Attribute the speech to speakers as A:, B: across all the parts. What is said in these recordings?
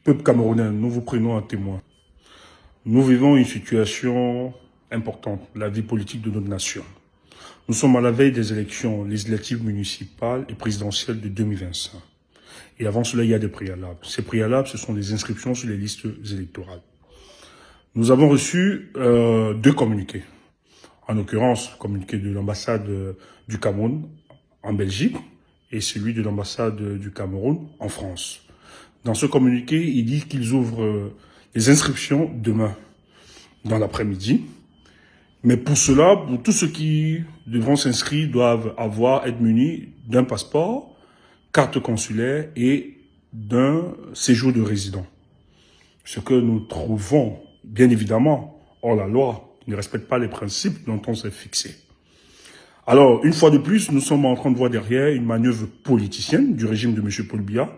A: Peuple camerounais, nous vous prenons à témoin. Nous vivons une situation importante, la vie politique de notre nation. Nous sommes à la veille des élections législatives municipales et présidentielles de 2025. Et avant cela, il y a des préalables. Ces préalables, ce sont des inscriptions sur les listes électorales. Nous avons reçu deux communiqués. En l'occurrence, le communiqué de l'ambassade du Cameroun en Belgique et celui de l'ambassade du Cameroun en France. Dans ce communiqué, il dit qu'ils ouvrent les inscriptions demain, dans l'après-midi. Mais pour cela, pour tous ceux qui devront s'inscrire, doivent être munis d'un passeport, carte consulaire et d'un séjour de résident. Ce que nous trouvons, bien évidemment, hors la loi, qui ne respecte pas les principes dont on s'est fixé. Alors, une fois de plus, nous sommes en train de voir derrière une manœuvre politicienne du régime de M. Paul Biya,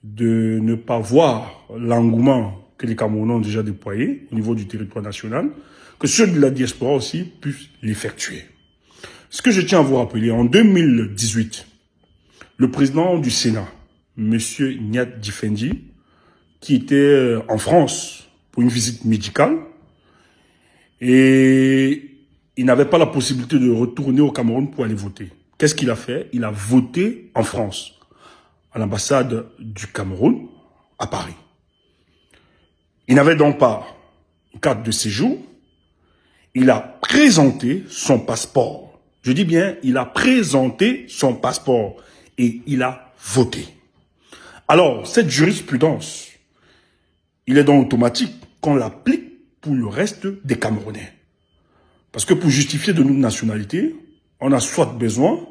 A: de ne pas voir l'engouement que les Camerounais ont déjà déployé au niveau du territoire national, que ceux de la diaspora aussi puissent l'effectuer. Ce que je tiens à vous rappeler, en 2018, le président du Sénat, M. Niat Difendi, qui était en France pour une visite médicale, et il n'avait pas la possibilité de retourner au Cameroun pour aller voter. Qu'est-ce qu'il a fait? Il a voté en France, à l'ambassade du Cameroun, à Paris. Il n'avait donc pas une carte de séjour. Il a présenté son passeport. Je dis bien, il a présenté son passeport et il a voté. Alors, cette jurisprudence, il est donc automatique qu'on l'applique pour le reste des Camerounais. Parce que pour justifier de notre nationalité, on a soit besoin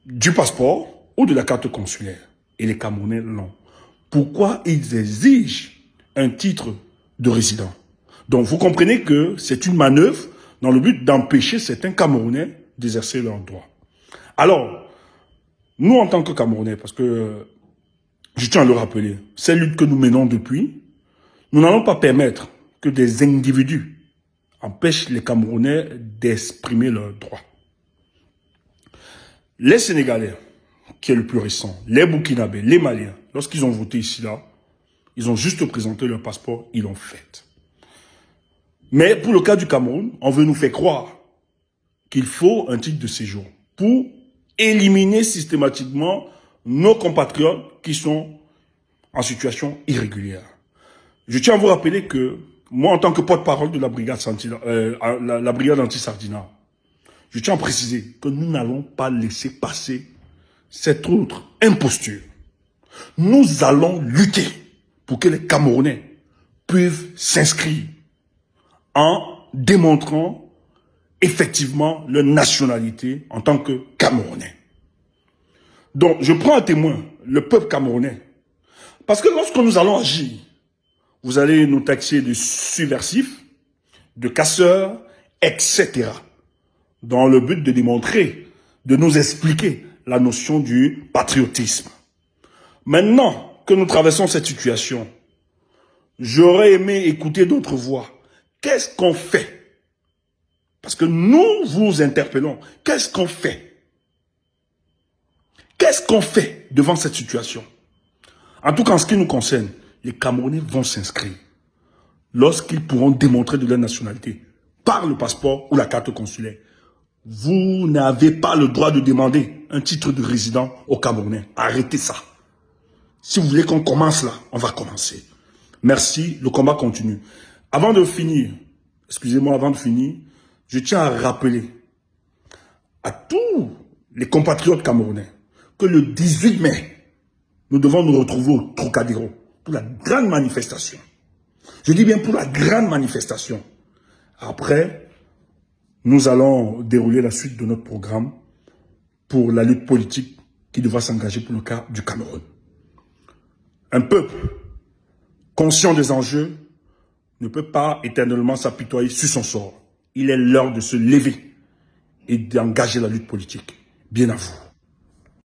A: du passeport ou de la carte consulaire. Et les Camerounais l'ont. Pourquoi ils exigent un titre de résident? Donc vous comprenez que c'est une manœuvre dans le but d'empêcher certains Camerounais d'exercer leurs droits. Alors, nous en tant que Camerounais, parce que je tiens à le rappeler, ces luttes que nous menons depuis, nous n'allons pas permettre que des individus empêchent les Camerounais d'exprimer leurs droits. Les Sénégalais, qui est le plus récent, les Burkinabés, les Maliens, lorsqu'ils ont voté ici-là, ils ont juste présenté leur passeport, ils l'ont fait. Mais pour le cas du Cameroun, on veut nous faire croire qu'il faut un titre de séjour pour éliminer systématiquement nos compatriotes qui sont en situation irrégulière. Je tiens à vous rappeler que moi, en tant que porte-parole de la brigade anti-Sardina, je tiens à préciser que nous n'allons pas laisser passer cette autre imposture. Nous allons lutter pour que les Camerounais puissent s'inscrire en démontrant effectivement leur nationalité en tant que Camerounais. Donc, je prends à témoin le peuple camerounais. Parce que lorsque nous allons agir, vous allez nous taxer de subversifs, de casseurs, etc. Dans le but de démontrer, de nous expliquer la notion du patriotisme. Maintenant que nous traversons cette situation, j'aurais aimé écouter d'autres voix. Qu'est-ce qu'on fait? Parce que nous vous interpellons. Qu'est-ce qu'on fait? Qu'est-ce qu'on fait devant cette situation? En tout cas, en ce qui nous concerne, les Camerounais vont s'inscrire lorsqu'ils pourront démontrer de leur nationalité par le passeport ou la carte consulaire. Vous n'avez pas le droit de demander un titre de résident aux Camerounais. Arrêtez ça. Si vous voulez qu'on commence là, on va commencer. Merci, le combat continue. Avant de finir, je tiens à rappeler à tous les compatriotes camerounais que le 18 mai, nous devons nous retrouver au Trocadéro pour la grande manifestation. Je dis bien pour la grande manifestation. Après, nous allons dérouler la suite de notre programme pour la lutte politique qui devra s'engager pour le cas du Cameroun. Un peuple conscient des enjeux ne peut pas éternellement s'apitoyer sur son sort. Il est l'heure de se lever et d'engager la lutte politique. Bien à vous.